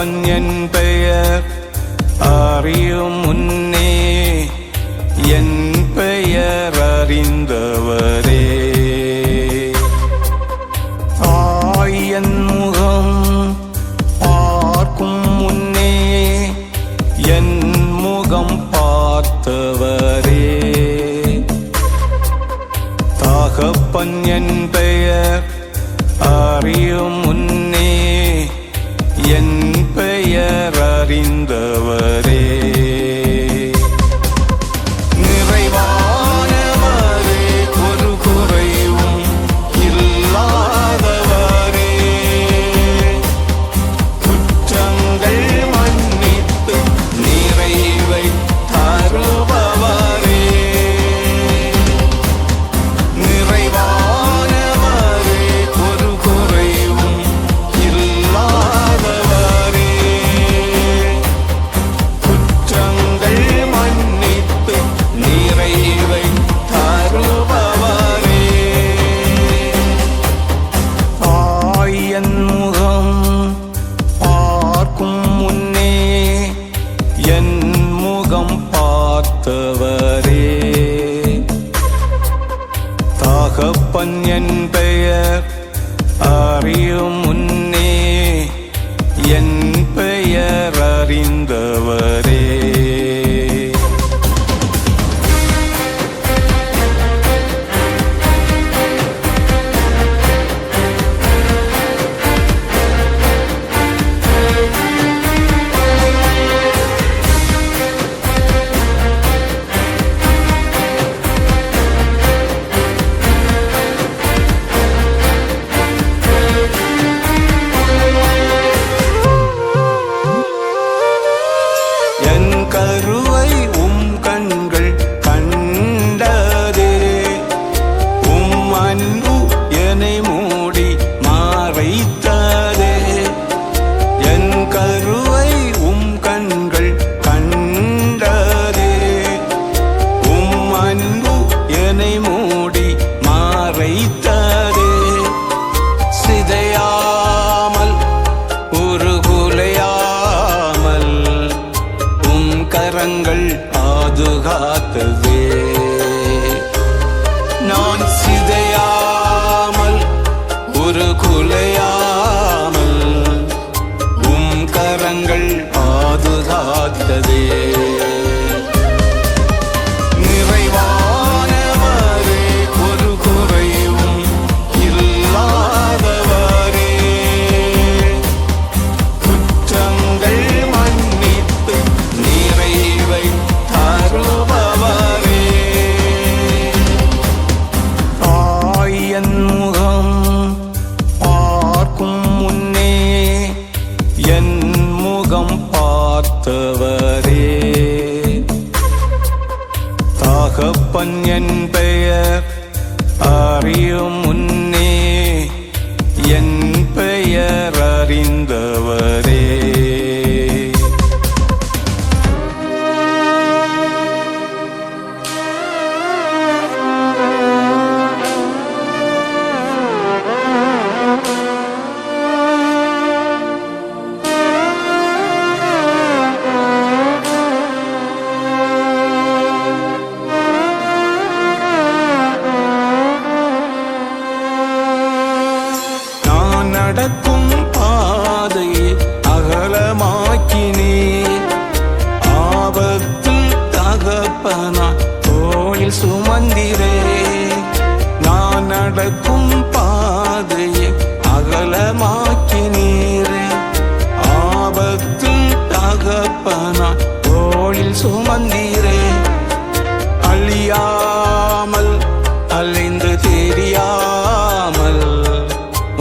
தகப்பன் என் பெயர் அறியும் முன்னே என் பெயர் அறிந்தவரே. தாய் என் முகம் பார்க்கும் முன்னே என் முகம் பார்த்தவரே. தகப்பன் என் பெயர் அறியும் முன்னே என் பெயர் அறிந்தவரே. நிறைவானவரே, ஒரு குறைவும் இல்லாதவரே, குற்றங்கள் மன்னித்து நிறைவை தருபவரே. நிறைவானவரே, ஒரு குறைவும் இல்லாதவரே, குற்றங்கள் மன்னித்து நிறைவை தருபவரே. தாய் என் முகம் பார்க்கும் முன்னே என் முகம் பார்த்தவரே. தகப்பன் என் பெயர் அறியும் முன்னே என் பெயர் அறிந்தவரே. என் கருவை உம் கண்கள் கண்டதே, உம் அன்பு என்னை மூடி மறைத்ததே. என் கருவை உம் கண்கள் கண்டதே, உம் அன்பு என்னை மூடி மறைத்ததே. சிதையாமல் ஒரு குலையாமல் உம் கரங்கள் பாதுகாத்ததே. நான் சிதையாமல் ஒரு குலையாமல் உம் கரங்கள் பாதுகாத்ததே. நிறைவானவரே, ஒரு குறைவும் இல்லாதவரே, குற்றங்கள் மன்னித்து நிறைவை தருபவரே. தாய் என் முகம் பார்க்கும் முன்னே என் முகம் பார்த்தவரே. தகப்பன் என் பெயர் அறியும் முன்னே என் பெயர் அறிந்தவரே. நான் நடக்கும் பாதையை அகலமாக்கினீர், ஆபத்தில் தகப்பனா தோளில் சுமந்திரே. நான் நடக்கும் பாதையை அகலமாக்கினீரே, ஆபத்தில் தகப்பனா தோளில் சுமந்திரே. அழியாமல் அலைந்து தெரியாமல்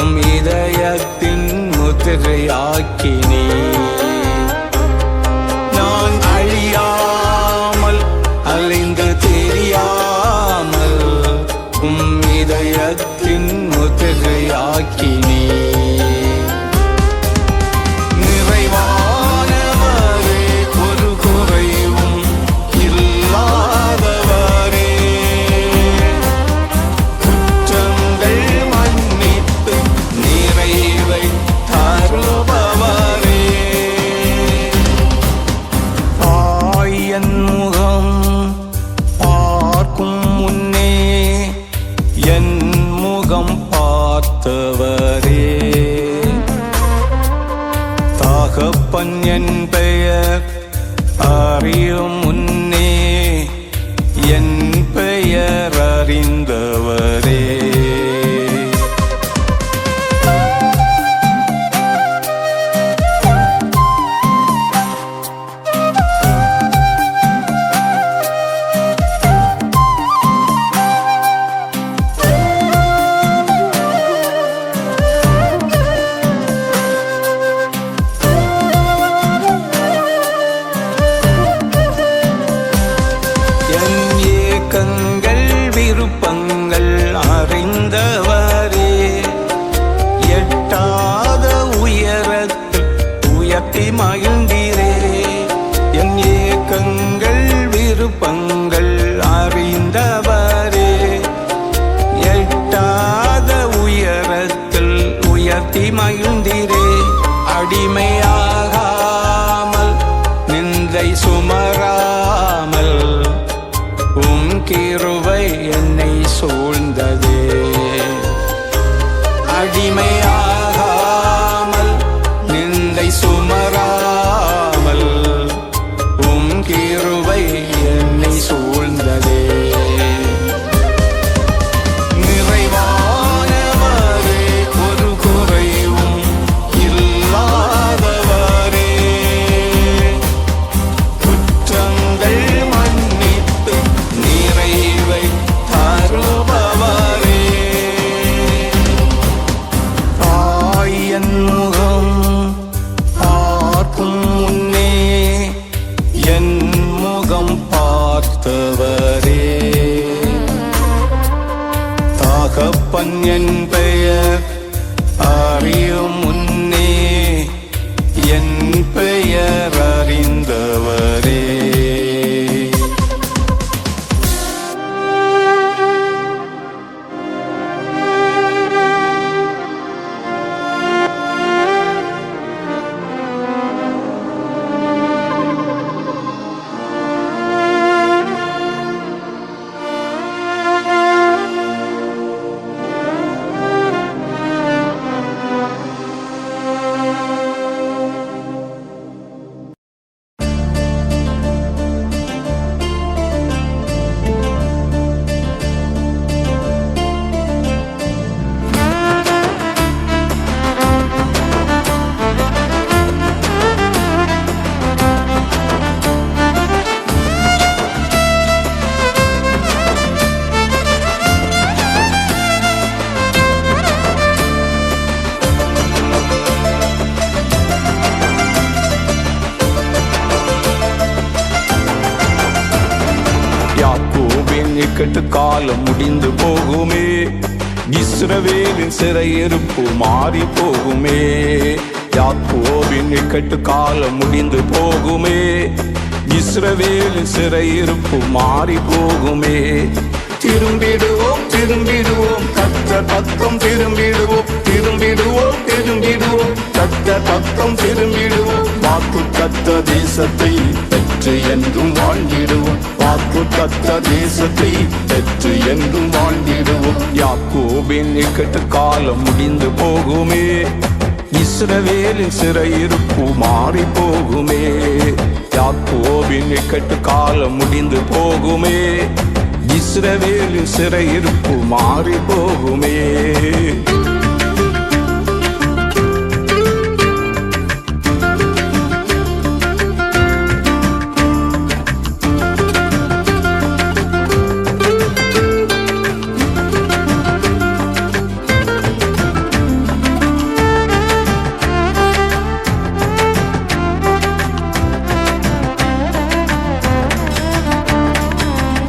உம் இதயத்தின் முத்திரையாக்கினே. நான் அழியாமல் அலைந்து தெரியாமல் உம் இதயத்தின் முத்திரையாக்கினே. நிறைவானவரே, ஒரு குறைவும் இல்லாதவரே, குற்றங்கள் மன்னித்து நிறைவை தருபவரே. பார்த்தவரே. தகப்பன் என் பெயர் அறியும் முன்னே என் பெயர் அறிந்தவரே. விருப்பங்கள் அறிந்தவரே. எட்டாத உயரத்தில் உயர்த்தி மகிழ்ந்தீரே. என் ஏக்கங்கள் விருப்பங்கள் அறிந்தவரே. எட்டாத உயரத்தில் உயர்த்தி மகிழ்ந்தீரே. அடிமையாகாமல் நிந்தை சுமராமல் உம் கிருபை என்னை சூழ்ந்ததே. அடிமையாகாமல் நிந்தை சுமராமல் உம் கிருபை என்னை சூழ்ந்ததே. நிறைவானவரே, ஒரு குறைவும் இல்லாதவரே. குற்றங்கள் மன்னித்து நிறைவை தருபவரே. தாயின் முகம் பார்க்கும் முன்னே என் முகம் பார்த்தவரே. தகப்பன் என் பெயர் அறியும் முன்னே என் பெயர் அறிந்தவரே. யாக்கோபின் இக்கட்டு காலம் முடிந்து போகுமே. இஸ்ரவேலின் சிறையிருப்பு மாறி போகுமே. யாக்கோபின் இக்கட்டு காலம் முடிந்து போகுமே. இஸ்ரவேலின் சிறையிருப்பு மாறி போகுமே. திரும்பிடுவோம் திரும்பிடுவோம் கர்த்தர் பக்கம் திரும்பிடுவோம். திரும்பிடுவோம் திரும்பிடுவோம் கர்த்தர் பக்கம் திரும்பிடுவோம். வாக்கு தத்த தேசத்தை பெற்று என்றும் வாழ்ந்திடுவோம். வாக்கு தத்த தேசத்தை பெற்று என்றும் வாழ்ந்திடுவோம். யாக்கோபின் இக்கட்டு காலம் முடிந்து போகுமே. இஸ்ரவேலின் சிறையிருப்பு மாறி போகுமே. யாக்கோபின் இக்கட்டு காலம் முடிந்து போகுமே. இஸ்ரவேலின் சிறையிருப்பு மாறி போகுமே.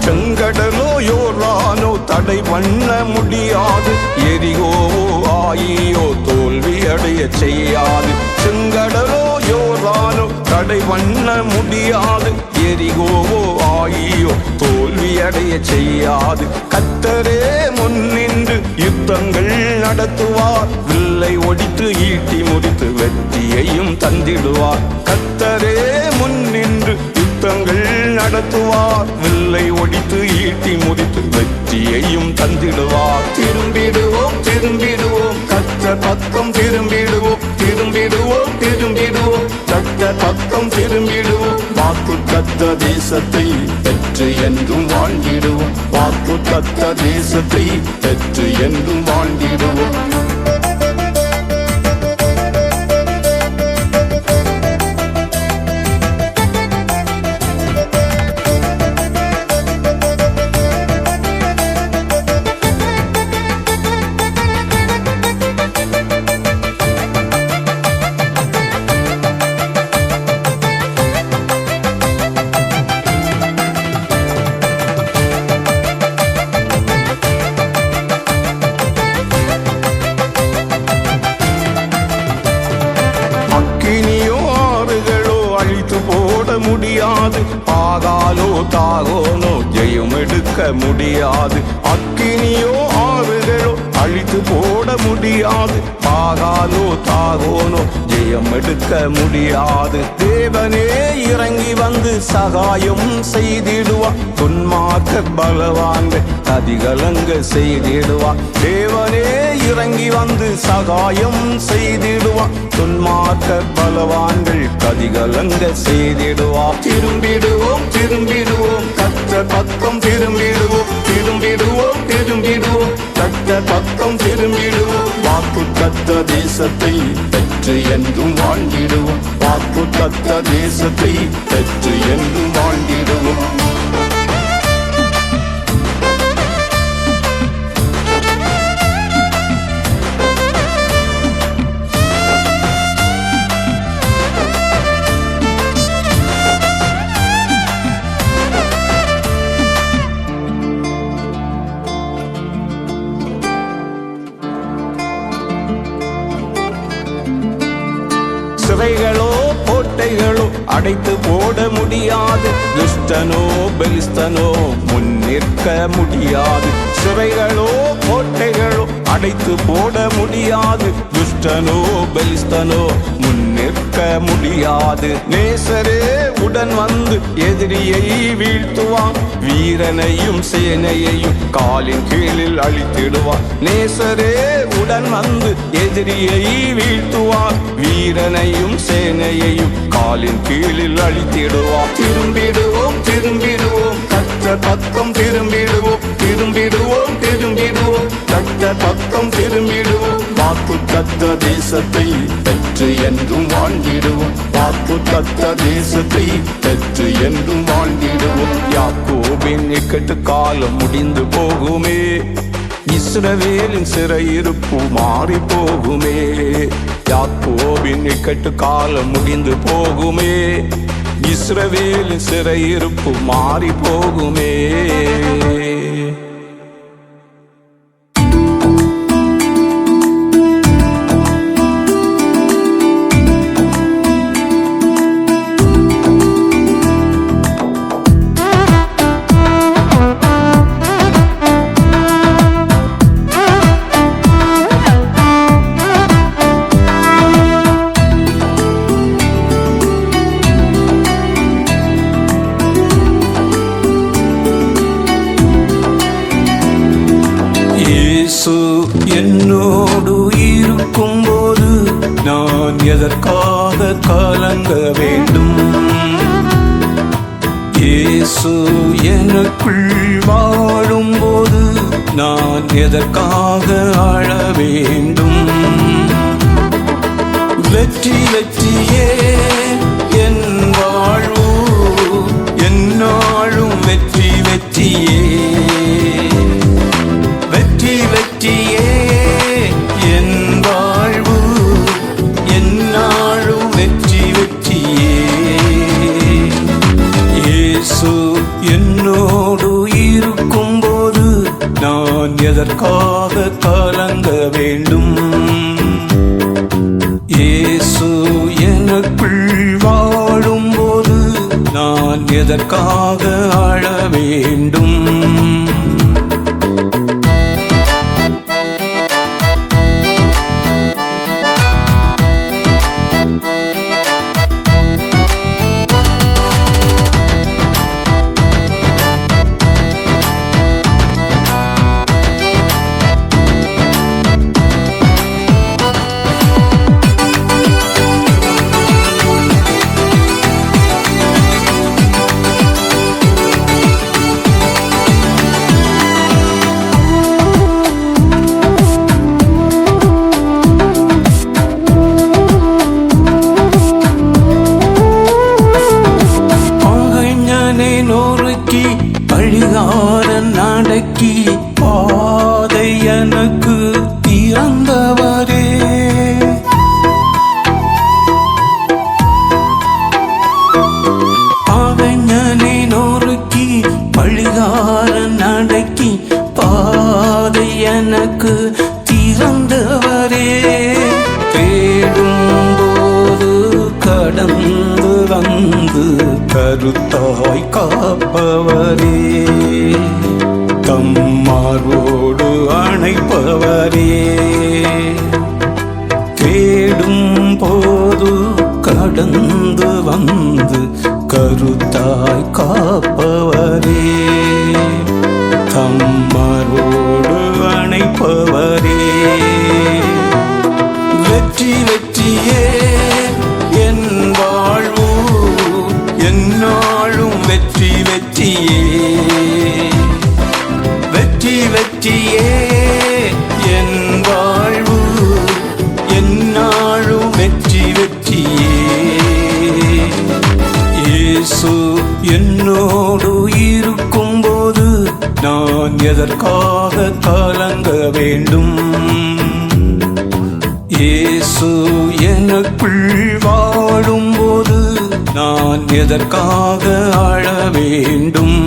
செங்கடலோ யோர்தானோ தடை பண்ண முடியாது. எரிகோவோ ஆயியோ தோல்வி அடைய செய்யாது. செங்கடலோ யோர்தானோ தடை பண்ண முடியாது. எரிகோவோ ஆயியோ தோல்வி அடைய செய்யாது. கர்த்தரே முன்னின்று யுத்தங்கள் நடத்துவார். வில்லை ஒடித்து ஈட்டி முடித்து வெற்றியையும் தந்திடுவார். கர்த்தரே முன்னின்று யுத்தங்கள் நடத்துவார். வில்லை ஒடித்து ஈட்டி முறித்து வெற்றியையும் தந்திடுவார். திரும்பிடுவோம் திரும்பிடுவோம் கர்த்தர் பக்கம் திரும்பிடுவோம். திரும்பிடுவோம் திரும்பிடுவோம் கர்த்தர் பக்கம் திரும்பிடுவோம். வாக்கு தத்த தேசத்தை பெற்று என்றும் வாழ்ந்திடுவோம். வாக்கு தத்த தேசத்தை பெற்று என்றும் வாழ்ந்திடுவோம். முடியாது பாகாலோ தாகோனோ ஜெயம் எடுக்க முடியாது. அக்கினியோ ஆறுகளோ அழித்து போட முடியாது. பாகாலோ தாகோனோ ஜெயம் எடுக்க முடியாது. தேவனே இறங்கி வந்து சகாயம் செய்திடுவா. துன்மார்க்க பலவான்கள் கதிகலங்க செய்திடுவா. தேவனே இறங்கி வந்து சகாயம் செய்திடுவா. துன்மார்க்க பலவான்கள் கதிகலங்க செய்திடுவா. திரும்பிடுவோம் திரும்பிடுவோம் கர்த்தர் பக்கம் திரும்பிடுவோம். திரும்பிடுவோம் திரும்பிடுவோம் கர்த்தர் பக்கம் திரும்பிடுவோம். வாக்கு தத்த தேசத்தை பெற்று என்றும் வாழ்ந்திடுவோம். வாக்கு தத்த தேசத்தை பெற்று என்றும் வாழ்ந்திடுவோம். சிறைகளோ கோட்டைகளோ அடைத்து போட முடியாது. துஷ்டனோ பெலிஸ்தனோ முன்னிற்க முடியாது. சிறைகளோ கோட்டைகளோ அடைத்து போட முடியாது. துஷ்டனோ பெலிஸ்தனோ முன்னிற்க முடியாது. நேசரே உடன் வந்து எதிரியை வீழ்த்துவான். வீரனையும் சேனையையும் காலின் கீழில் அழித்திடுவான். நேசரே உடன் வந்து எதிரியை வீழ்த்துவான். வீரனையும் சேனையையும் காலின் கீழில் அழித்திடுவான். திரும்பிடுவோம் திரும்பிடுவோம் கர்த்தர் பக்கம் திரும்பிடுவோம். திரும்பிடுவோம் திரும்பிடுவோம் கர்த்தர் பக்கம் திரும்பிடுவோம். வாக்கு தத்த தேசத்தை பெற்று என்றும் வாழ்ந்திடுவோம். வாக்கு தத்த தேசத்தை பெற்று என்றும் வாழ்ந்திடுவோம். யாக்கோபின் இக்கட்டு காலம் முடிந்து போகுமே. இஸ்ரவேலின் சிறையிருப்பு மாறி போகுமே. யாக்கோபின் இக்கட்டு காலம் முடிந்து போகுமே. இஸ்ரவேலின் சிறையிருப்பு மாறி போகுமே. என்னோடு இருக்கும்போது நான் எதற்காக கலங்க வேண்டும்? இயேசு எனக்குள் வாழும்போது நான் எதற்காக அழ வேண்டும்? வெற்றி வெற்றியே என் வாழ்வு, என்னாலும் வெற்றி வெற்றியே. வெற்றி வெற்றியே என் வாழ்வு, என்னாலும் வெற்றி வெற்றியே. இயேசு என்னோடு இருக்கும்போது நான் எதற்காக கலங்க வேண்டும்? இயேசு எனக்குள் வாழும்போது நான் எதற்காக அழ வேண்டும்? எனக்கு திறந்தவரே, தேடும் போது கடந்து வந்து கருத்தாய் காப்பவரே, தம்மார்வோடு அணைப்பவரே, தேடும் போது கடந்து வந்து கருத்தாய் காப்பவரே, தம்மார்வோடு அணைப்பவரே, வெற்றி வெற்றியே என் வாழ்வு, எந்நாளும் வெற்றி வெற்றியே, வெற்றி வெற்றியே என் வாழ்வு, எந்நாளும் வெற்றி வெற்றியே. இயேசு என்னோடு இருக்கும்போது நான் எதற்காக கலங்க வேண்டும்? இயேசு எனக்குள் வாழும்போது நான் எதற்காக அழ வேண்டும்?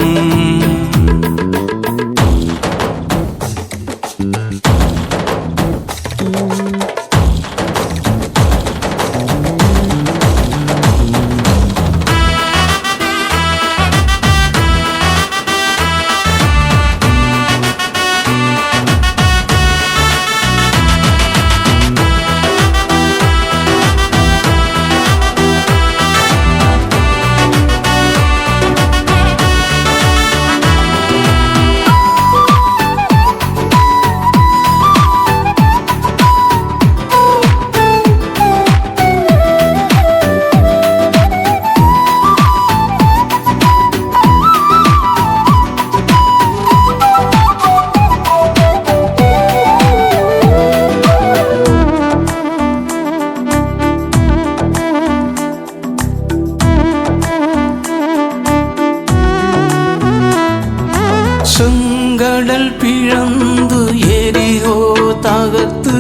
செங்கடல் பிளந்து எரிகோ தகர்த்து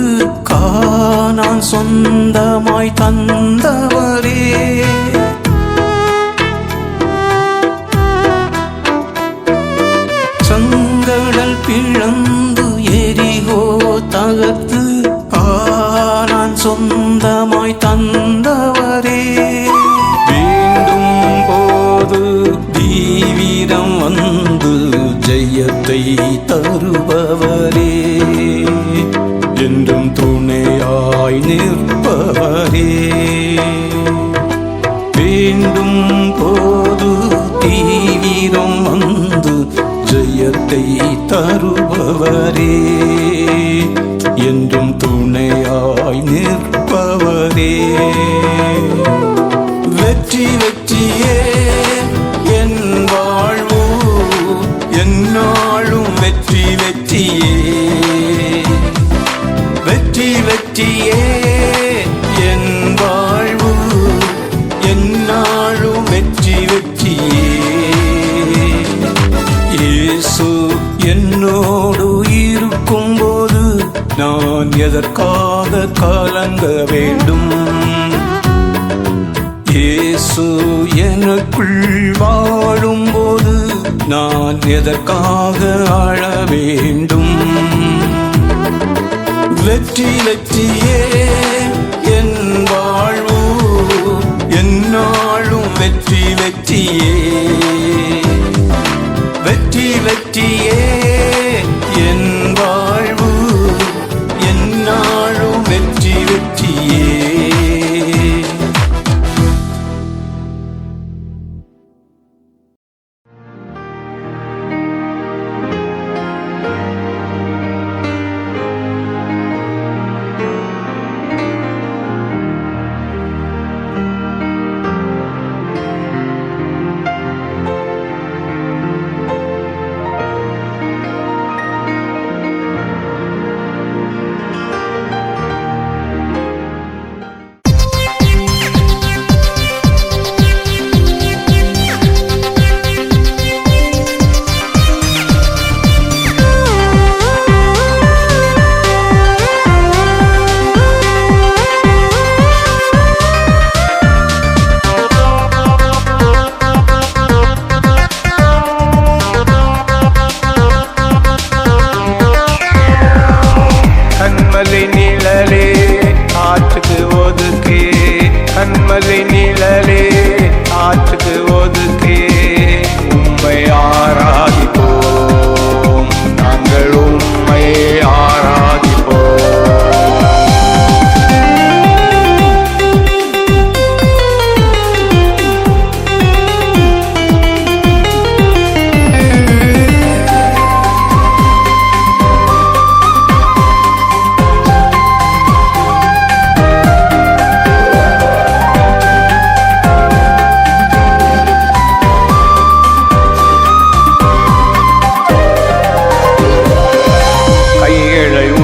கானான் சொந்தமாய் தந்தவரே, செங்கடல் பிளந்து எரிகோ தகர்த்து கானான் சொந்தமாய் தந்தவரே, வேண்டும் போது தீவிரம் வந்து ஜெயத்தை தருபவரே, என்றும் துணையாய் நிற்பவரே, வேண்டும் போது தீவிரம் வந்து ஜெயத்தை தருபவரே, என்றும் துணையாய் நிற்பவரே, வெற்றி வெற்றியே என் வாழ்வு, எந்நாளும் வெற்றி வெற்றியே, வெற்றி வெற்றியே என் வாழ்வு, எந்நாளும் வெற்றி வெற்றியே. இயேசு என்னோடு இருக்கும்போது நான் எதற்காக கலங்க வேண்டும்? இயேசு எனக்குள் வாழும்போது நான் எதற்காக அழ வேண்டும்? வெற்றி வெற்றியே என் வாழ்வு, எந்நாளும் வெற்றி வெற்றியே, வெற்றி வெற்றியே என் வாழ்வு, எந்நாளும் வெற்றி வெற்றியே.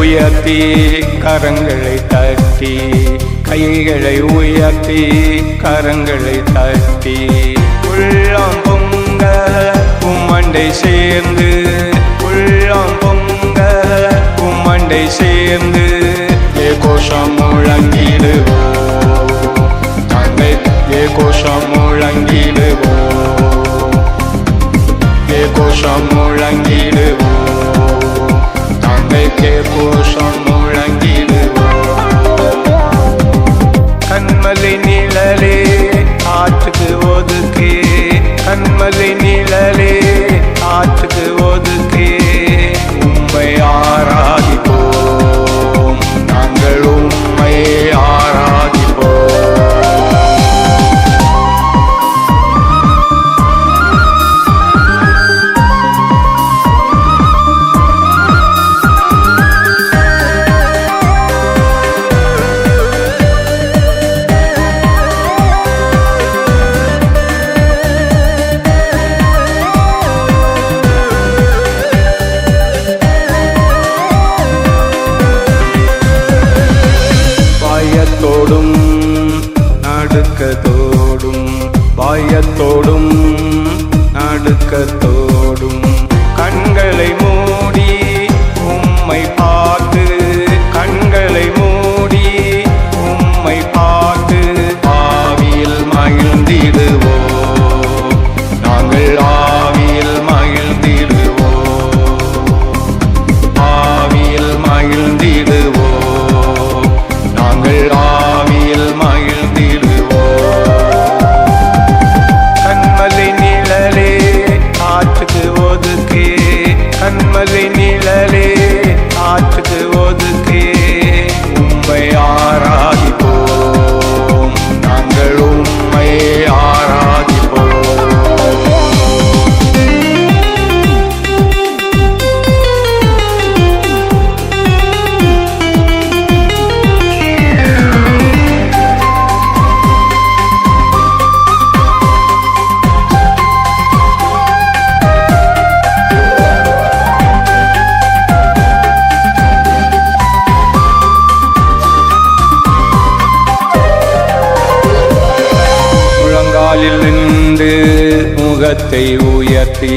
உயர்த்தி கரங்களை தட்டி, கைகளை உயர்த்தி கரங்களை தட்டி, உள்ளம் பொங்க உம்மண்டை சேர்ந்து, உள்ளம் பொங்க உம்மண்டை சேர்ந்து கோஷம் முழங்கிடுவோம், நாங்கள் கோஷம் முழங்கிடுவோம், கோஷம் முழங்கிடுவோம், நாங்கள் கோஷம் முழங்கிடுவோம். கண்மலை நிழலே ஆற்றுக்கு ஒதுக்கே, கண்மலை நிழலே ஆற்றுக்கு ஒதுக்கே, உம்மை ஆராதிப்போம், நாங்கள் உம்மை ஆராதிப்போம். பயத்தோடும் நடுக்கத்தோடும், பயத்தோடும் நடுக்கத்தோடும், கண்களை மூடி உம்மை பார்த்து, கண்களை மூடி உம்மை பார்த்து, ஆவியில் மகிழ்ந்திடுவோம், நாங்கள் ஆவியில் மகிழ்ந்திடுவோம், ஆவியில் மகிழ்ந்திடுவோம், நாங்கள் ஆவியில் மகிழ்ந்திடுவோம். கண்மலை நிழலே ஆற்றுக்கு ஒதுக்கே, கண்மலை நிழலே ஆற்றுக்கு ஒதுக்கே, உம்மை ஆராதிப்போம், நாங்கள் உம்மை ஆராதிப்போம். முழங்காலில் நின்று முகத்தை உயர்த்தி,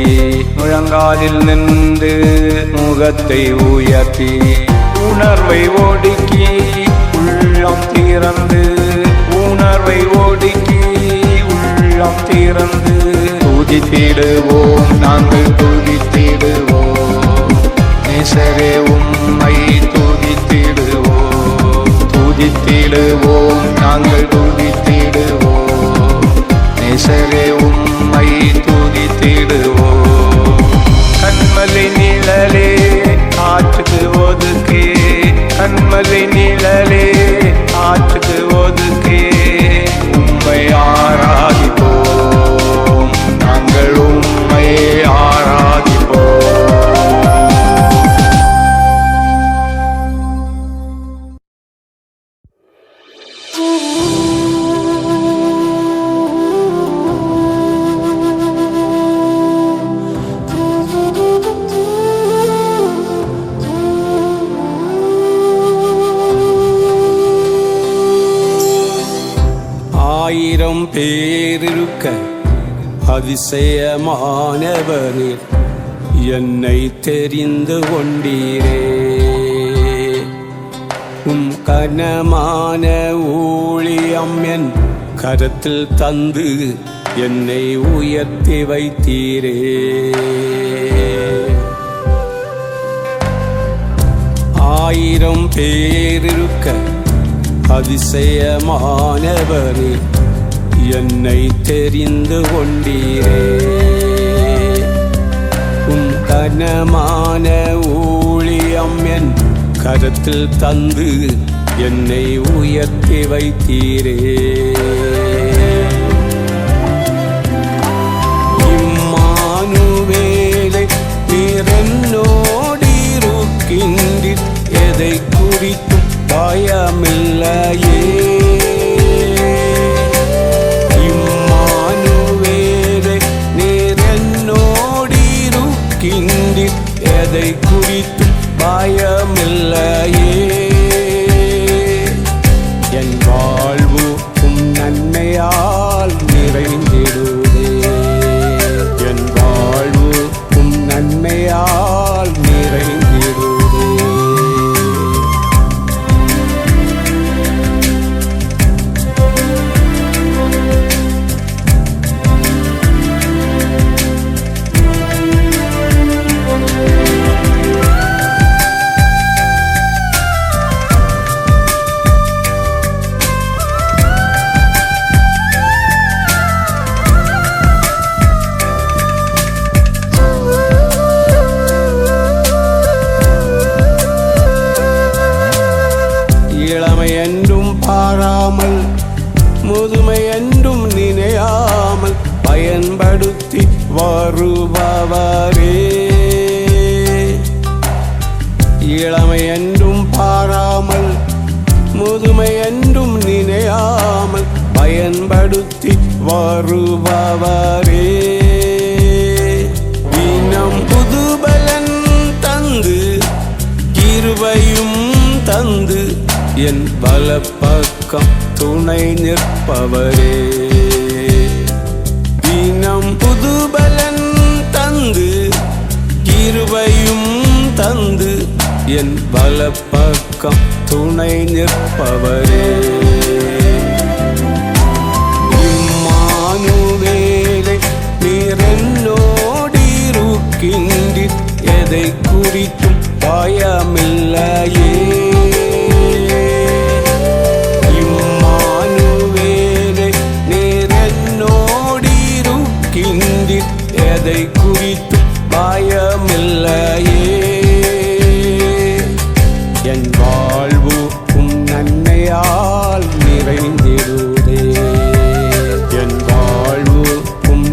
முழங்காலில் நின்று முகத்தை உயர்த்தி, உணர்வை ஒடுக்கி உள்ளம் திறந்து, உணர்வை ஒடுக்கி உள்ளம் திறந்து, துதித்திடுவோம், நாங்கள் துதித்திடுவோம், நேசரே உம்மை துதித்திடுவோம், துதித்திடுவோம், நாங்கள் துதித்திடுவோம், நேசரே உம்மை துதித்திடுவோம். கண்மலை நிழலே ஆற்றுக்கு ஒதுக்கே, கண்மலை நிழலே ஆற்றுக்கு ஒதுக்கே, உம்மை ஆராதிப்போம், நாங்கள் உம்மை ஆராதிப்போம். ஆயிரம் பேரிருக்க அதிசயமானவரீர், என்னை தெரிந்து கொண்டீரே. உம் கனமான ஊழியம் என் கரத்தில் தந்து என்னை உயர்த்தி வைத்தீரே. ஆயிரம் பேரிருக்க அதிசயமானவரீர், என்னை தெரிந்து கொண்டீரே. உம் கனமான ஊழியம் என் கரத்தில் தந்து என்னை உயர்த்தி வைத்தீரே. இம்மானுவேலை நீர் என்னோடிருக்கின்றீர், எதை குறித்தும் பயமில்லையே. இம்மானுவேலை நீர் என்னோடிருக்கின்றீர், எதை குறித்தும் பயமில்லையே. வருபவரே. இளமை என்றும் பாராமல் முதுமை என்றும் நினையாமல் பயன்படுத்தி வருபவரே. தினம் புதுபலன் தந்து கிருபையும் தந்து என் வலப்பக்கம் துணை நிற்பவரே. தினம் புதுபலன் தந்து கிருபையும் தந்து என் வலப்பக்கம் துணை நிற்பவரே. இம்மானுவேலே நீர் என்னோடிருக்கின்றீர், எதை குறித்தும் பயமில்லையே. இம்மானுவேலே நீர் என்னோடிருக்கின்றீர், எதை குறித்தும் பயமில்லையே. என் வாழ்வு நன்மையால் நிறைந்திடுதே. என் வாழ்வு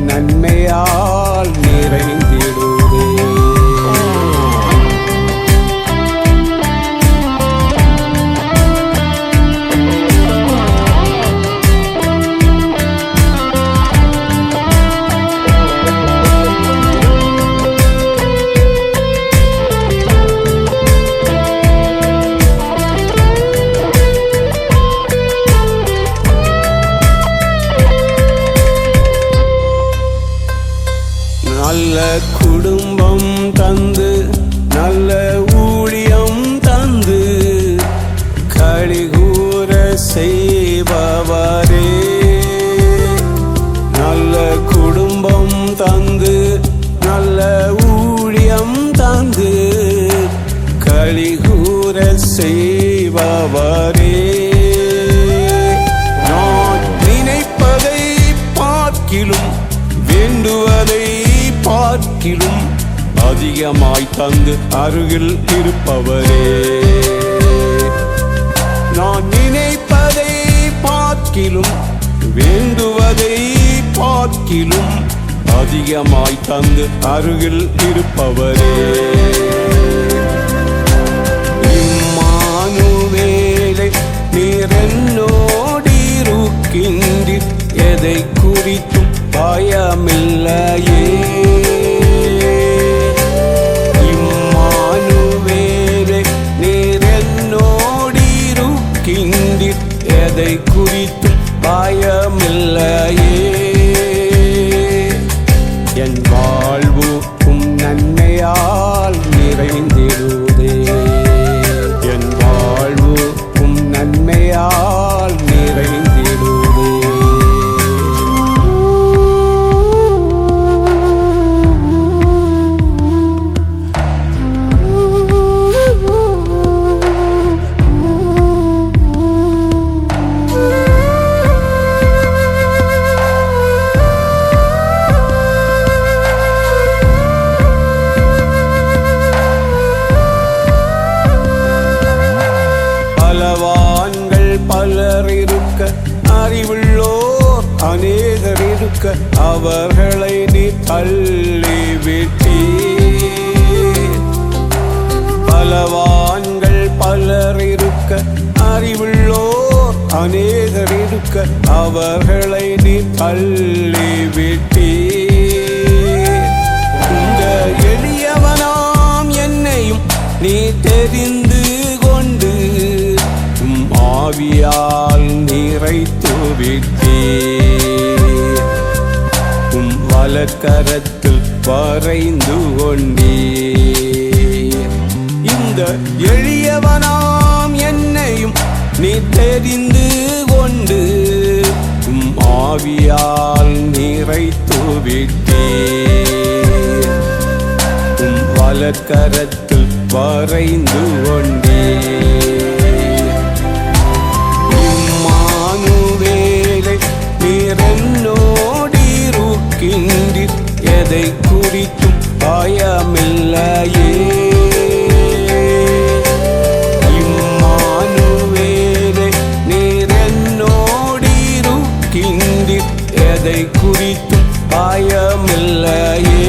நன்மையால் நிறைந்திடுதே. நல்ல குடும்பம் தந்து நல்ல ஊழியம் தந்து களிகூர செய்பவரே. நல்ல குடும்பம் தந்து நல்ல ஊழியம் தந்து களிகூர செய்பவரே. நான் நினைப்பதை பார்க்கிலும் வேண்டுவதை பார்க்கிலும் அதிகமாய் தந்து அருகில் இருப்பவரே. நான் நினைப்பதை பார்க்கிலும் வேண்டுவதை பார்க்கிலும் அதிகமாய் தந்து அருகில் இருப்பவரே. இம்மானுவேலே நீர் என்னோடிருக்கின்றீர், எதை குறித்தும் பயமில்லையே. இம்மானுவேலே நீர் என்னோடிருக்கின்றீர், எதை குறித்தும் பயமில்லையே. என் வாழ்வு நன்மையால் நிறைந்திடுதே. என் வாழ்வு நன்மையால் நிறைந்திடுதே. பலவான்கள் பலர் இருக்க, அறிவுள்ளோர் அநேகர் இருக்க, அவர்களை நீ தள்ளிவிட்டீர். பலவான்கள் பலர் இருக்க, அறிவுள்ளோர் அநேகர் இருக்க, அவர்களை நீ தள்ளிவிட்டீர். இந்த எளியவனாம் என்னையும் நீ தெரிந்து கொண்டு ஆவியால் நிறைத்து விட்டீர். வலக்கரத்தில் வரைந்து கொண்டீர். இந்த எளியவனாம் என்னையும் நீ தெரிந்து கொண்டு ஆவியால் நிறைத்து விட்டீர். வலக்கரத்தில் வரைந்து கொண்டீர். இம்மானுவேலே நீர் என்னோடிருக்கின்றீர், எதை குறித்தும் பயமில்லையே. இம்மானுவேலே நீர் என்னோடிருக்கின்றீர், எதை குறித்தும் பயமில்லையே.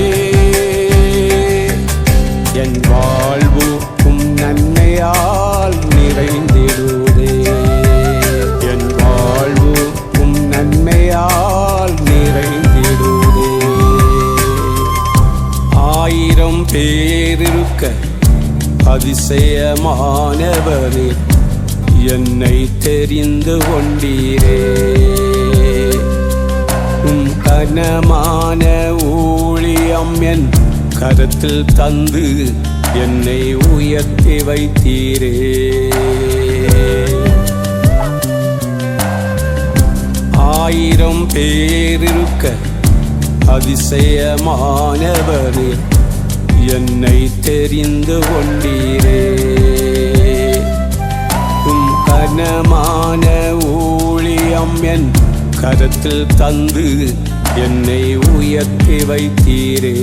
அதிசயமானவரே, என்னை தெரிந்து கொண்டீரே. உம் கனமான ஊழியம் என் கரத்தில் தந்து என்னை உயர்த்தி வைத்தீரே. 1000 பேர் இருக்க அதிசயமானவரே, என்னை தெரிந்து கொண்டீரே. உம் கனமான ஊழியம் என் கரத்தில் தந்து என்னை உயர்த்தி வைத்தீரே.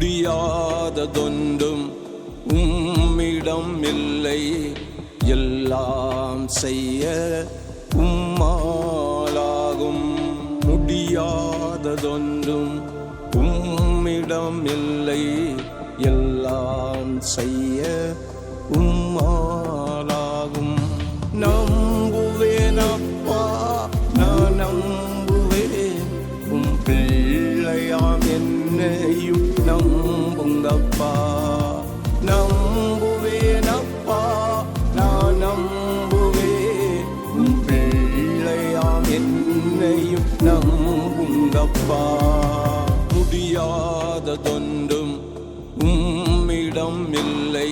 முடியாததொன்றும் உம்மிடம் இல்லை, எல்லாம் செய்ய உம்மாலாகும். முடியாததொன்றும் உம்மிடம் இல்லை, எல்லாம் செய்ய உம்மாலாகும். நம்புவேன் அப்பா, நான் நம்புவேன், உம் பிள்ளையாம் என்னையும் நம்புங்கப்பா. நம்புவேன் அப்பா, நான் நம்புவேன், உம் பிள்ளையாம் என்னையும் நம்புங்கப்பா. முடியாததொன்றும் உம்மிடம் இல்லை,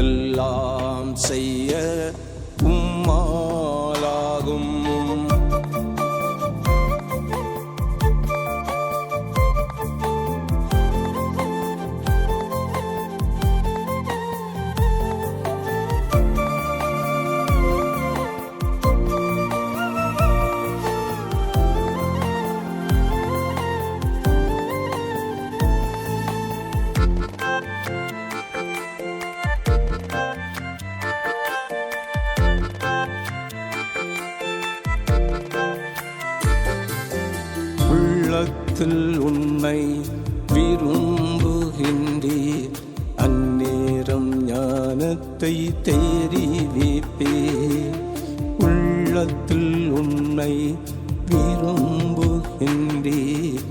எல்லாம் செய்ய உம்மாலாகும். உள்ளத்தில் உன்னை விரும்புகின்றீர், அந்நேரம் ஞானத்தை தெரிவிப்பீர். உள்ளத்தில் உன்னை விரும்புகின்றீர்,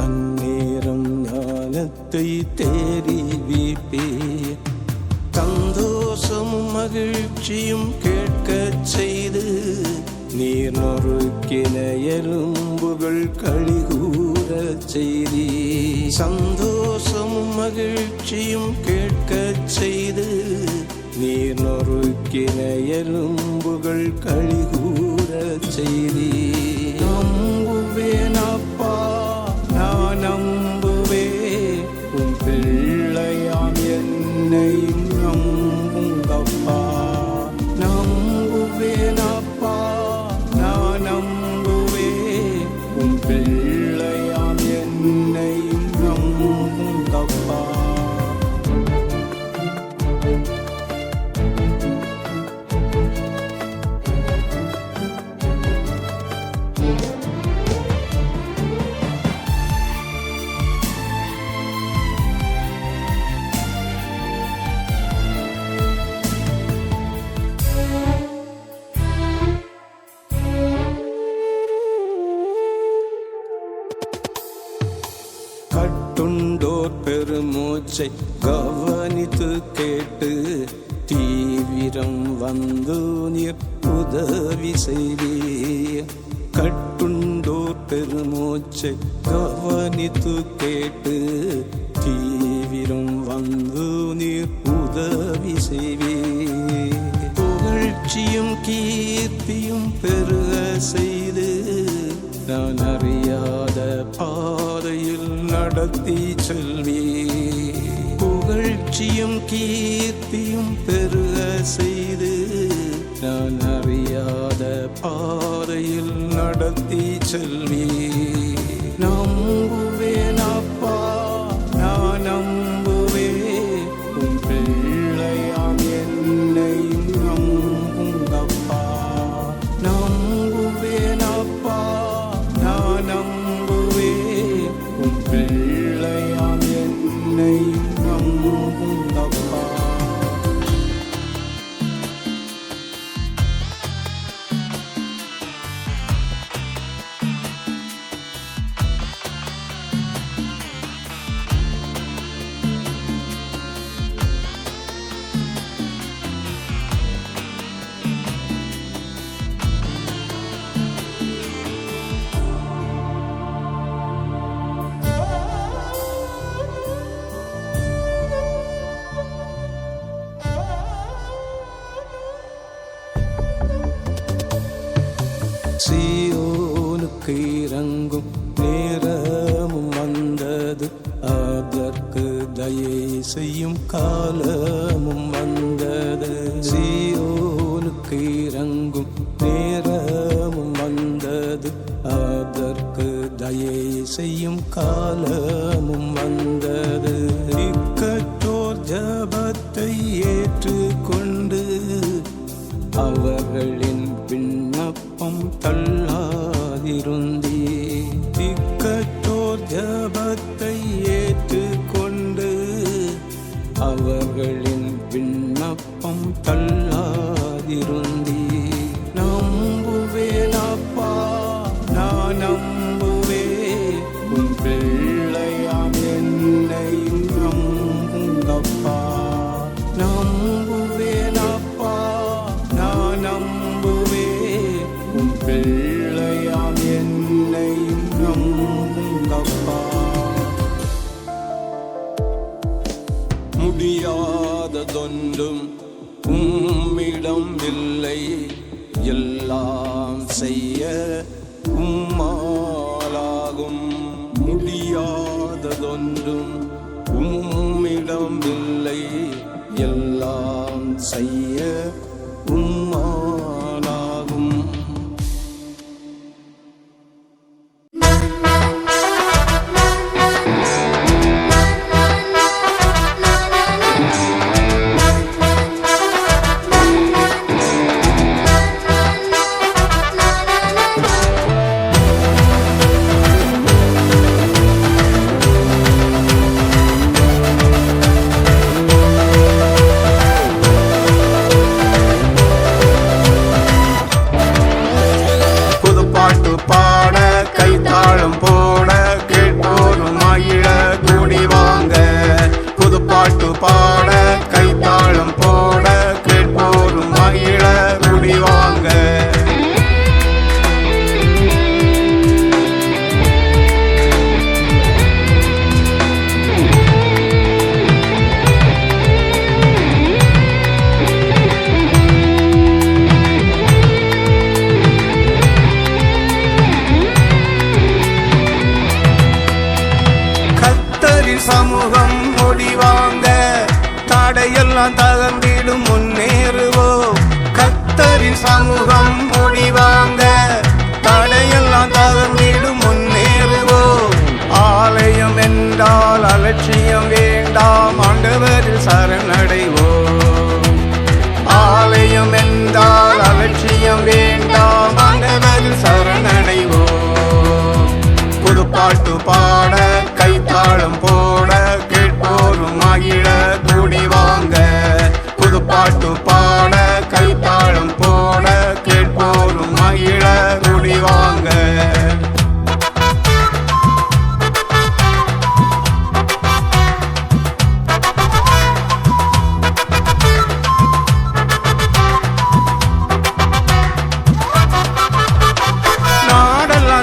அந்நேரம் ஞானத்தை தெரிவிப்பீர். சந்தோஷமும் மகிழ்ச்சியும் கேட்கச் செய்து நீர் நொறுக்கின எலும்புகள் களிகூரச் செய்தி. சந்தோஷமும் மகிழ்ச்சியும் கேட்கச் செய்து நீர் நொறுக்கின எலும்புகள் களிகூரச் செய்தி. நம்புவேன் அப்பா, நான் நம்புவேன், உன் பிள்ளையாம் என்னையும் நம்புங்கப்பா. நம்புவேன் அப்பா, நான் நம்புவேன், உன் பிள்ளையாம் என்னையும் நம்புங்கப்பா. பெருமூச்சை கவனித்து கேட்டு தீவிரம் வந்து நீர் உதவி செய்வீர். கட்டுண்டோர் பெருமூச்சை கவனித்து கேட்டு தீவிரம் வந்து நீர் உதவி செய்வீர். புகழ்ச்சியும் கீர்த்தியும் பெருக செய்து நான் அறியாத பாதையில் நடத்தி செல்வீர். புகழ்ச்சியும் கீர்த்தியும் பெருக செய்து நான் அறியாத பாதையில் நடத்தி செல்வீர். நம்புவேன் அப்பா, நான் நம்புவேன் உன் பிள்ளையாம் என்னையும் நம்புங்கப்பா. நம்புவேன் அப்பா, நான் நம்புவேன் உன் பிள்ளையாம் என்னையும் நம்புங்கப்பா. சீயோனுக்கு இறங்கும் நேரமும் வந்தது, அதற்கு தயை செய்யும் காலமும் வந்தது. சீயோனுக்கு இறங்கும் நேரமும் வந்தது, அதற்கு தயை செய்யும் காலமும் வந்தது. இக்கட்டோர் ஜபத்தை ஏற்றுக்கொண்டு அவர்களின் விண்ணப்பம் தள்ளாதிருந்தே. திக்கற்றோர் ஜபத்தை ஏற்றுக்கொண்டு அவர்களின் விண்ணப்பம் தள்ளாதிருந்தே. நம்புவேன் அப்பா, நான் நம்புவேன் உன் பிள்ளையாம் என்னையும் நம்புங்கப்பா. நம்புவேன் அப்பா, நான் நம்புவேன் உன் பிள்ளையாம் என்னையும் நம்புங்கப்பா. முடியாததொன்றும் உம்மிடம் இல்லை, எல்லாம் செய்ய உம்மாலாகும். முடியாததொன்றும் உம்மிடம் இல்லை, எல்லாம் செய்ய உம்மாலாகும். பாட கைத்தாளம் போட கேட்போரும் மகிழ கூடி வாங்க. புதுப்பாட்டு பாட கைத்தாளம் போட கேட்போரும் மகிழ கூடி வாங்க. சமூகம் முடிவாங்க, தடையெல்லாம் தகர்ந்திடும் முன்னேறுவோம். கர்த்தரின் சமூகம் முடிவாங்க, தடையெல்லாம் தகர்ந்திடும் முன்னேறுவோம். ஆலயம் என்றால் அலட்சியம் வேண்டாம், ஆண்டவரில் சரணடைவோம். ஆலயம் என்றால் அலட்சியம் வேண்டாம், ஆண்டவரில் சரணடைவோம். புதுப்பாட்டு பாட கைத்தாளம் போட கேட்போரும் மகிழ கூடி வாங்க. புதுப்பாட்டு பாட கைத்தாளம் போட கேட்போரும் மகிழ கூடி வாங்க.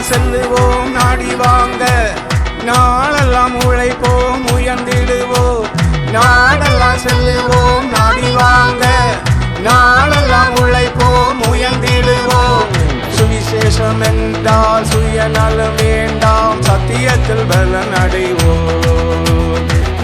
நாடெல்லாம் செல்லுவோம் நாடி வாங்க, நாளெல்லாம் உழைப்போம் உயர்ந்திடுவோம். நாடெல்லாம் செல்லுவோம் நாடி வாங்க, நாளெல்லாம் உழைப்போம் உயர்ந்திடுவோம். சுவிசேஷம் என்றால் சுயநலம் வேண்டாம், சத்தியத்தில் பலன் அடைவோம்.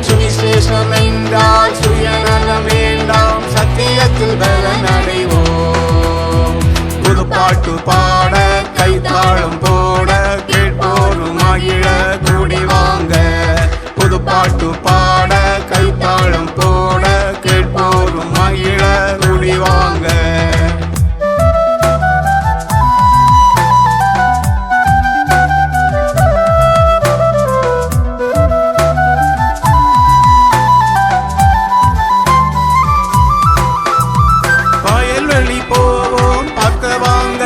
சுவிசேஷம் என்றால் சுயநலம் வேண்டாம், சத்தியத்தில் பலன் அடைவோம். புது பாட்டு பாட கைத்தாளம் போட கேட்போரும் மகிழ கூடி வாங்க. புது பாட்டு பாட கைத்தாளம் போட கேட்போரும் மகிழ கூடி வாங்க. வயல்வெளி போவோம் பார்க்க வாங்க,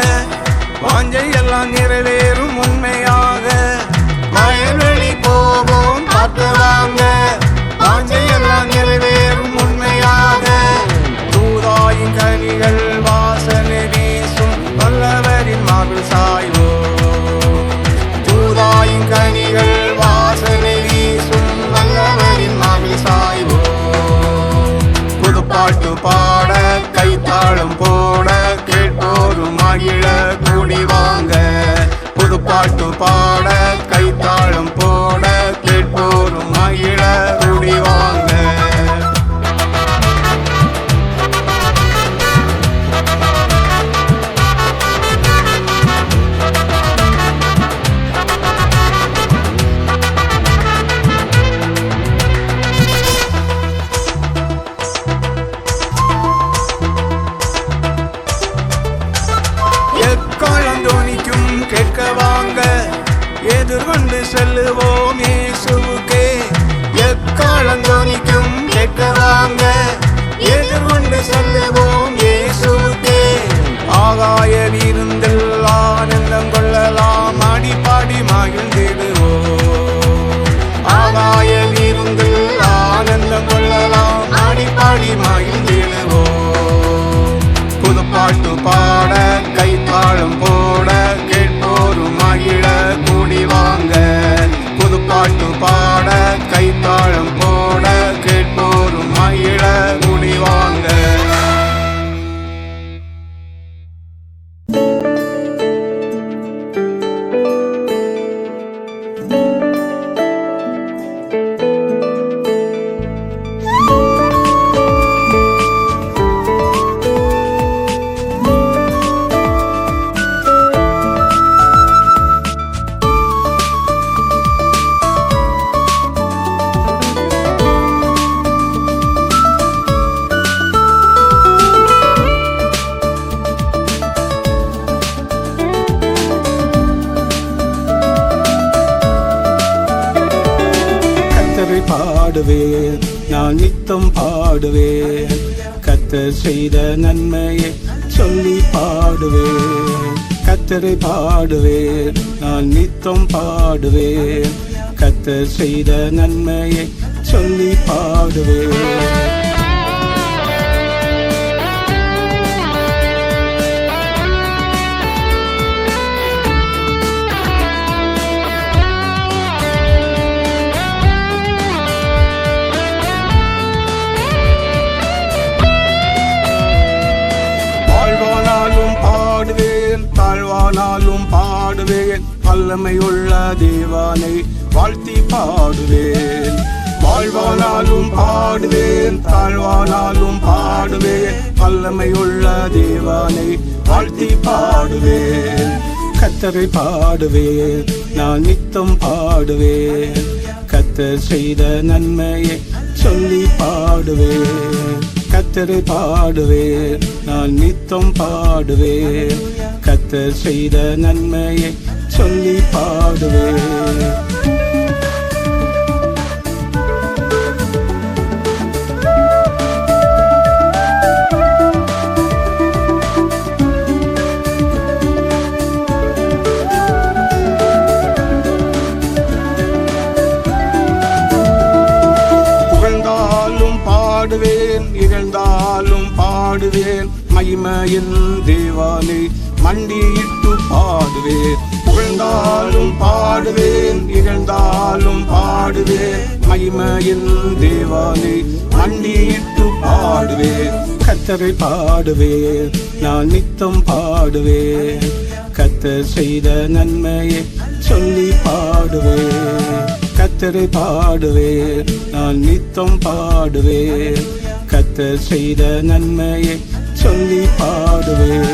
வாஞ்சை எல்லாம் நிறைவேறும் உண்மையாக. வயல்வெளி போவோம் பார்க்க வாங்க, வாஞ்சை எல்லாம் நிறைவேறும் உண்மையாக. தூதாயின் கனிகள் வாசனை வீசும் வல்லவரின் மார்பில் சாய்வோம். தூதாயின் கனிகள் வாசனை வீசும் வல்லவரின் மார்பில் சாய்வோம். புது பாட்டு பாட கைத்தாளம் போட கேட்போரும் மகிழ கூடி வாங்க. புது பாட்டு பாட கைத்தாளம் போட கேட்போரும் மகிழ கூடி வாங்க. எக்காலந்தோனிக்கும் கேட்க வாங்க, எதிர்கொண்டு செல்லுவோம் இயேசுவுக்கே. எக்காலந்தோனிக்கும் கேட்க வாங்க, எதிர்கொண்டு செல்லுவோம் இயேசுவுக்கே. ஆகாய விருந்தில் ஆனந்தம் கொள்ளலாம், ஆடி பாடி மகிழ்ந்திடுவோம். ஆகாய விருந்தில் ஆனந்தம் கொள்ளலாம், ஆடி பாடி மகிழ்ந்திடுவோம். புது பாட்டு பாட கைத்தாளம் போட கேட்போரும் மகிழ கூடி வாங்க. புது பாட்டு பாட கைத்தாளம் போட கேட்போரும் மகிழ கூடி வாங்க. பாடுவேன் நான் நித்தம் பாடுவேன், கர்த்தர் செய்த நன்மையை சொல்லி பாடுவேன். கர்த்தரை பாடுவேன் நான் நித்தம் பாடுவேன், கர்த்தர் செய்த நன்மையை சொல்லி பாடுவேன். தாழ்வானாலும் பாடுவேன், வல்லமையுள்ள தேவனை வாழ்த்தி பாடுவேன். வாழ்வானாலும் பாடுவேன், தாழ்வானாலும் பாடுவேன், வல்லமையுள்ள தேவனை வாழ்த்தி பாடுவேன். கர்த்தரை பாடுவேன் நான் நித்தம் பாடுவேன், கர்த்தர் செய்த நன்மையை சொல்லி பாடுவேன். கர்த்தரை பாடுவேன் நான் நித்தம் பாடுவேன், கர்த்தர் செய்த நன்மையை சொல்லி பாடுவேன். பாடுவேன், இகழ்ந்தாலும் பாடுவேன், மகிமையின் தேவனை மண்டியிட்டு பாடுவேன். புகழ்ந்தாலும் பாடுவேன், இகழ்ந்தாலும் பாடுவேன், மகிமையின் தேவனை மண்டியிட்டு பாடுவேன். கர்த்தரை பாடுவேன், நான் நித்தம் பாடுவேன், கர்த்தர் செய்த நன்மையை சொல்லி பாடுவேன். கர்த்தரை பாடுவேன், நான் நித்தம் பாடுவேன், கர்த்தர் செய்த நன்மையை சொல்லி பாடுவேன்.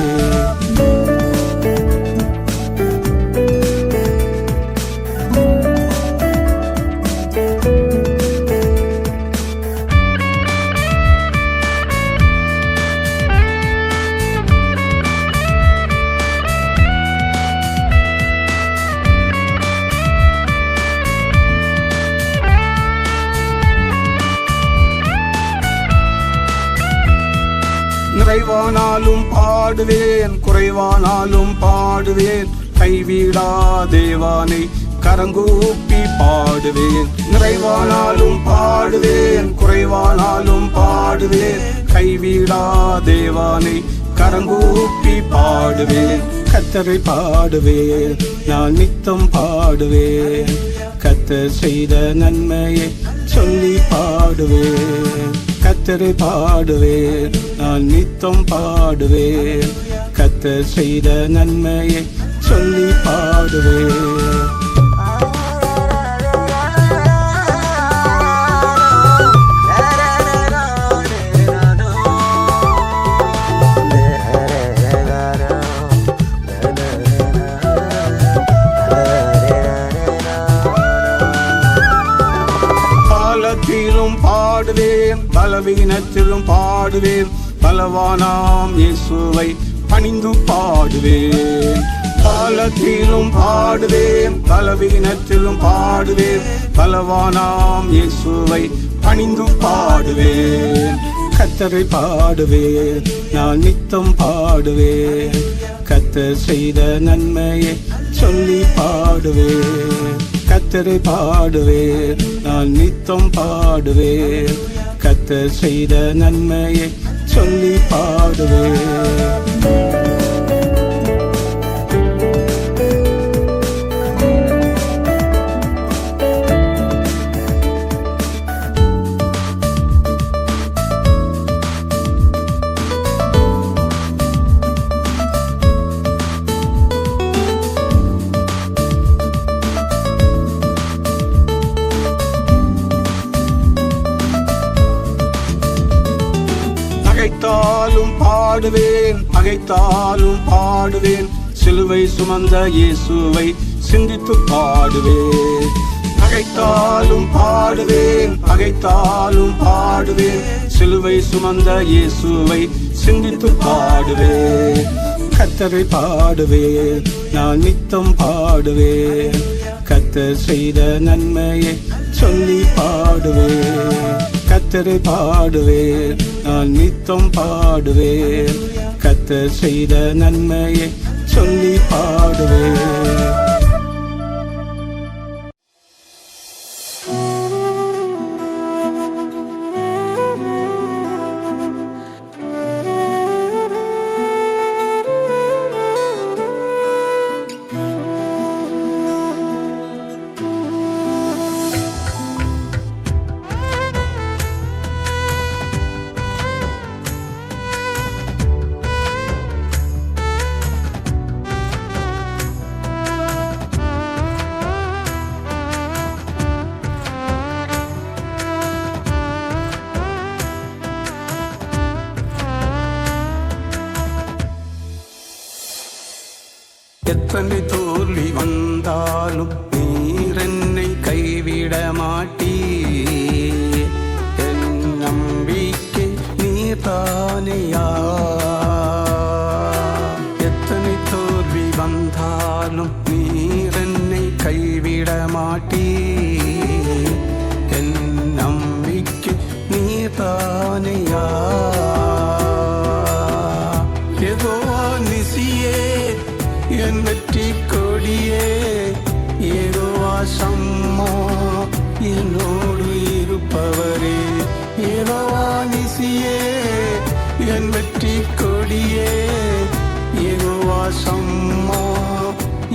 நிறைவானாலும் பாடுவேன், குறைவானாலும் பாடுவேன், கைவிடா தேவனை கரங்கூப்பி பாடுவேன். நிறைவானாலும் பாடுவேன், குறைவானாலும் பாடுவேன், கைவிடா தேவனை கரங்கூப்பி பாடுவேன். கர்த்தரை பாடுவேன், நான் நித்தம் பாடுவேன், கர்த்தர் செய்த நன்மையை சொல்லி பாடுவேன். கர்த்தரை பாடுவேன், நான் நித்தம் பாடுவேன், கர்த்தர் செய்த நன்மையை சொல்லி பாடுவேன். பாடுவேன், பலவீனத்திலும் பாடுவேன், பலவானாம் இயேசுவை பணிந்து பாடுவேன். காலத்திலும் பாடுவேன், பலவீனத்திலும் பாடுவேன், பலவானாம் இயேசுவை பணிந்து பாடுவேன். கர்த்தரை பாடுவேன், நான் நித்தம் பாடுவேன், கர்த்தர் செய்த நன்மையை சொல்லி பாடுவேன். கர்த்தரை பாடுவேன், நான் நித்தம் பாடுவேன், கர்த்தர் செய்த நன்மையை சொல்லி பாடுவேன். பகைத்தாலும் பாடுவேன், பகைத்தாலும் பாடுவேன், சிலுவை சுமந்த இயேசுவை சிந்தித்து பாடுவேன். பகைத்தாலும் பாடுவேன், பகைத்தாலும் பாடுவேன், சிலுவை சுமந்த இயேசுவை சிந்தித்து பாடுவேன். கர்த்தரை பாடுவேன், நான் நித்தம் பாடுவேன், கர்த்தர் செய்த நன்மையை சொல்லி பாடுவேன். கர்த்தரை பாடுவேன், நான் நித்தம் பாடுவேன், கர்த்தர் செய்த நன்மையை சொல்லி பாடுவேன். எத்தனை தோல்வி வந்தாலும் நீர் என்னை கைவிட மாட்டீர், என் நம்பிக்கை நீர் தானையா. எத்தனை தோல்வி வந்தாலும் நீர் என்னை கைவிட மாட்டீர், என் நம்பிக்கை நீர் தானையா. யெகோவா நிசியே என் வெற்றி கொடியே, யெகோவா சம்மா என்னோடு இருப்பவரே. யெகோவா நிசியே என் வெற்றி கொடியே, யெகோவா சம்மா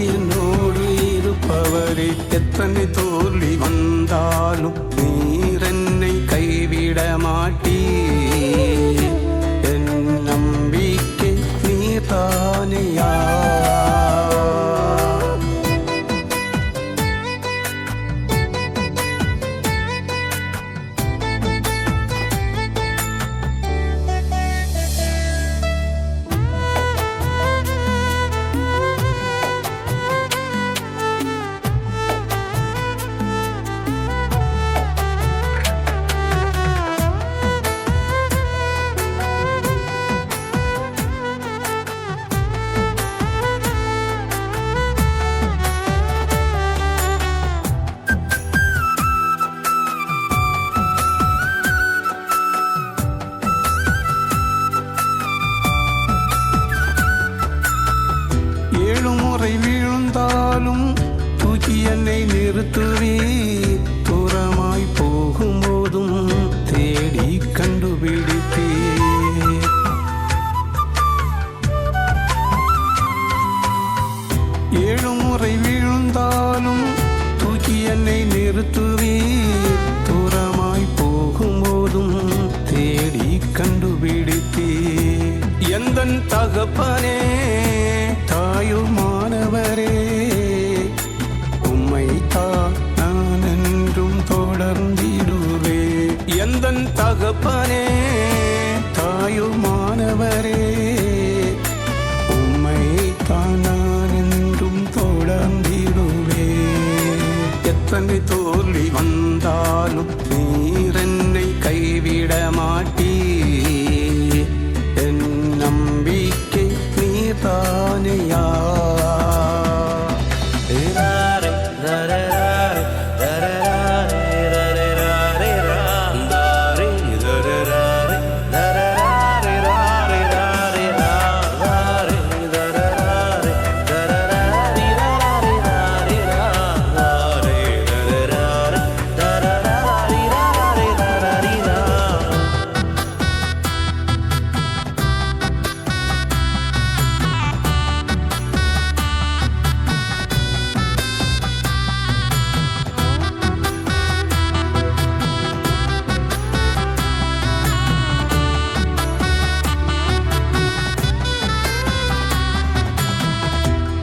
என்னோடு இருப்பவரே. எத்தனை தோல்வி வந்தாலும் நீர் என்னை கைவிட மாட்டீர். என் நம்பிக்கை நீர் தானையா. வீழ்ந்தாலும் தூக்கி என்னை நிறுத்துவே. தூரமாய் போகும்போதும் தேடி கண்டுபிடித்தே. ஏழு முறை வீழ்ந்தாலும் தூக்கி என்னை நிறுத்துவே. தூரமாய் போகும்போதும் தேடி கண்டுபிடித்தே. எந்தன் தகப்பனே தாயுமானவரே, உம்மைத்தான் நான் என்றும் தொடர்ந்திடுவே. எந்தன் தகப்பனே தாயுமானவரே, உம்மைத்தான் நான் என்றும் தொடர்ந்திடுவே. எத்தனை தோல்வி வந்தாலும் நீர் என்னை கைவிட மாட்டீர். என் நம்பிக்கை நீர் தானையா.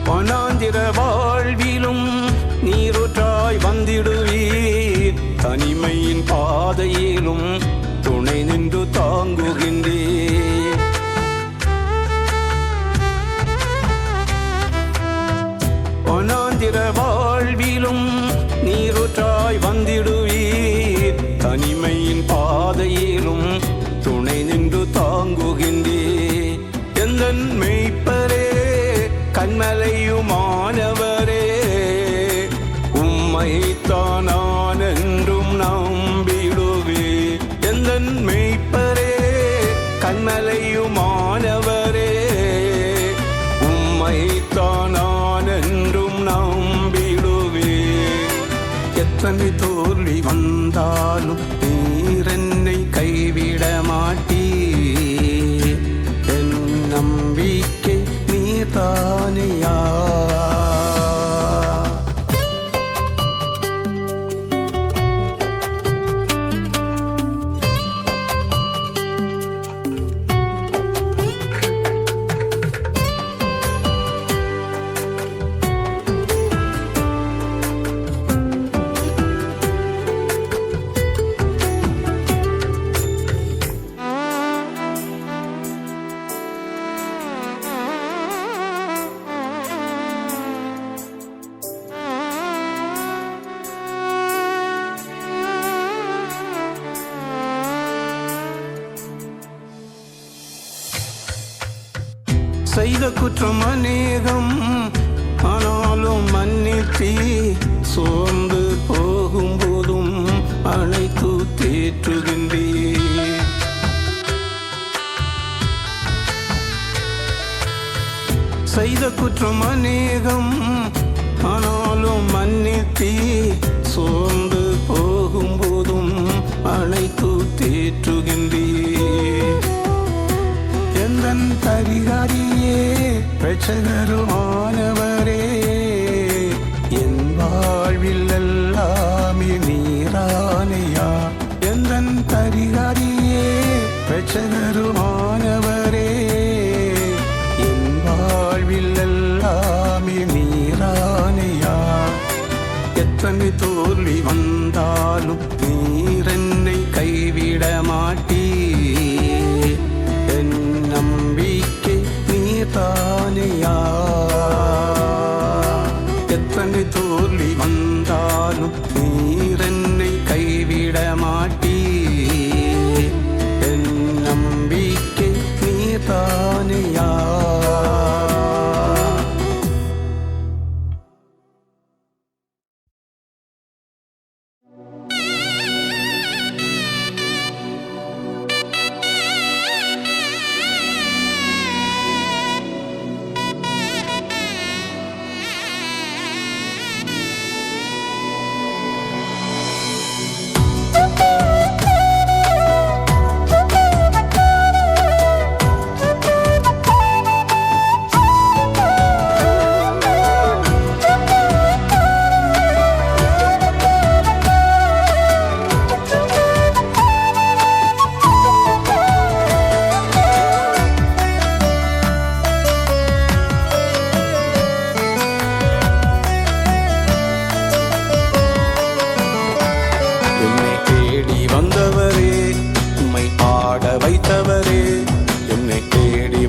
வனாந்திர வாழ்விலும் நீரூற்றாய் வந்திடுவீர். தனிமையின் பாதையிலும் துணை நின்று தாங்குகின்றீர். வனாந்திர வாழ்விலும் நீரூற்றாய் வந்திடுவீர். தனிமையின் பாதையிலும் துணை நின்று தாங்குகின்றீர். எந்தன் மெய்ப்பரே கண்மலையுமானவரே, உம்மைத்தான் நான் என்றும் நம்பிடுவே. எந்தன் மெய்ப்பரே கண்மலையுமானவரே, உம்மைத்தான் நான் என்றும் நம்பிடுவே. எத்தனை தோல்வி வந்தாலும் நீர் என்னை கைவிட மாட்டீர். என் நம்பிக்கை நீர் தானையா. செய்த குற்றம் அநேகம், ஆனாலும் மன்னித்தீ. சோர்ந்து போகும்போதும் அனைத்து தேற்றுகின்றீர். செய்த குற்றம் அநேகம், ஆனாலும் மன்னித்தீ. சோர்ந்து போகும்போதும் அனைத்து தேற்றுகின்றீர். எந்தன் பரிகாரியே ரட்சகருமானவரே, என் வாழ்வில் எத்தனை தோல்வி வந்தாலும் நீர் என்னை கைவிட மாட்டீ. என் நம்பிக்கை நீர் தானையா. எத்தனை தோல்வி வந்தாலும் நீர் என்னை கைவிட மாட்டீ. என் நம்பிக்கை நீர் தானையா.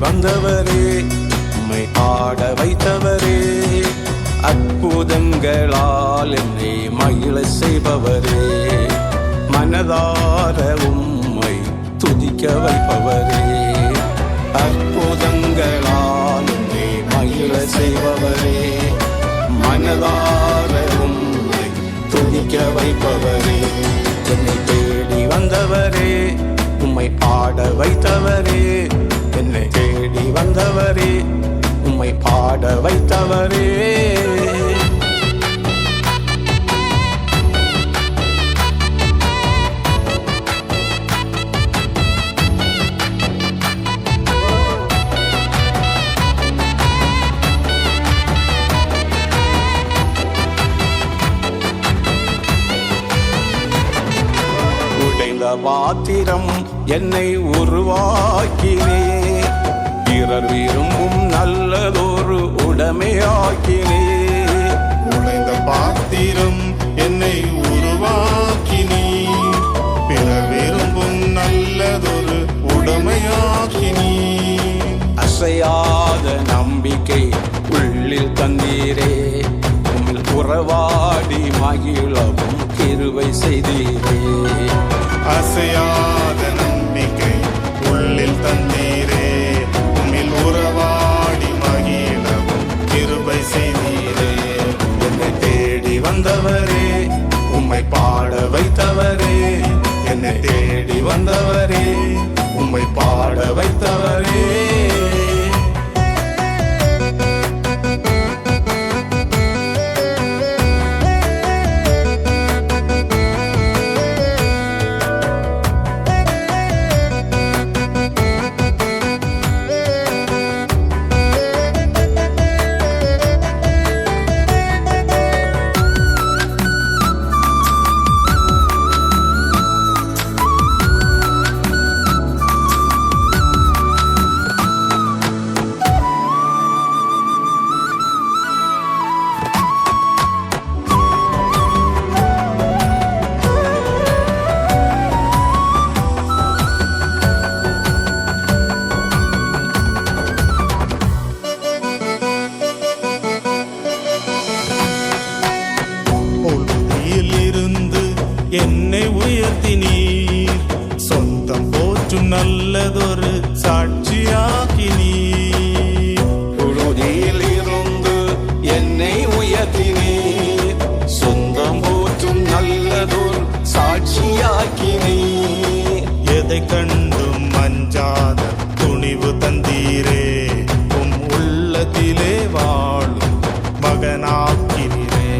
வந்தவரே உம்மை ஆட வைத்தவரே, அற்புதங்களால் என்னை மகிழ செய்பவரே, மனதார உம்மை துதிக்க வைப்பவரே, அற்புதங்களால் என்னை மகிழ செய்பவரே, மனதார உம்மை துதிக்க வைப்பவரே, என்னை தேடி வந்தவரே உம்மை பாட வைத்தவரே, என்னை தேடி வந்தவரே உம்மை பாட வைத்தவரே. உடைந்த பாத்திரம் என்னை உருவாக்கினே, பிறர் விரும்பும் நல்லதொரு உடைமையாக்கினே. உடைந்த பாத்திரம் என்னை உருவாக்கினே, பிறர் விரும்பும் நல்லதொரு உடைமையாக்கினே. அசையாத நம்பிக்கை உள்ளில் தந்தீரே, உம்மில் உறவாடி மகிழவும் கிருபை செய்தீரே. அசையாத நம்பிக்கை உள்ளில் தந்தீரே, உம்மில் உறவாடி மகிழவும் கிருபை செய்தீரே. என்னை தேடி வந்தவரே உம்மை பாட வைத்தவரே, என்னை தேடி வந்தவரே உம்மை பாட வைத்தவரே. என்னை உயர்த்தினீர், சொந்தம் போற்றும் நல்லதொரு சாட்சியாக்கினீர். புழுதியில் இருந்து என்னை உயர்த்தினீர், சொந்தம் போற்றும் நல்லதொரு சாட்சியாக்கினீர். எதை கண்டும் அஞ்சாத துணிவு தந்தீரே, உம் உள்ளத்திலே வாழும் மகனாக்கினீரே.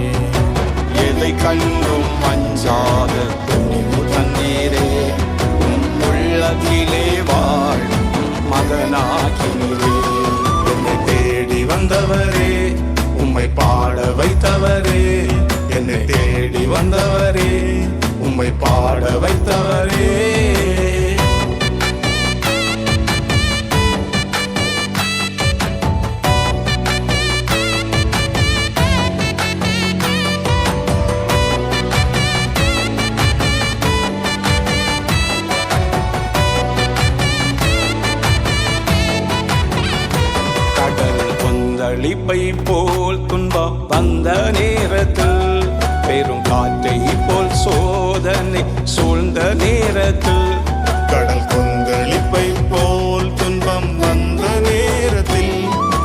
எதை கண்டும் அஞ்சாத துணிவு தந்தீரே, உம் உள்ளத்திலே வாழும் மகனாக்கினீரே. என்னை தேடி வந்தவரே உம்மை பாட வைத்தவரே, என்னை தேடி வந்தவரே உம்மை பாட வைத்தவரே. கொந்தளிப்பை போல் துன்பம் வந்த நேரத்தில், பெரும் காற்றை போல் சோதனை சூழ்ந்த நேரத்தில், கடல் கொந்தளிப்பை போல் துன்பம் வந்த நேரத்தில்,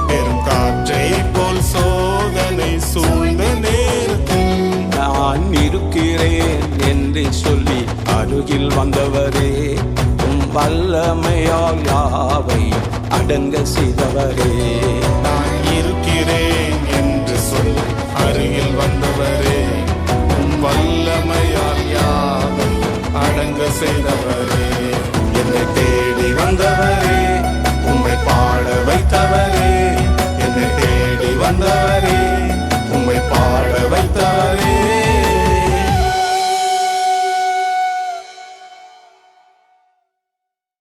பெரும் காற்றை போல் சோதனை சூழ்ந்த நேரத்தில், நான் இருக்கிறேன் என்று சொல்லி அருகில் வந்தவரே, உம் வல்லமையால் யாவை அடங்க செய்தவரே. நான்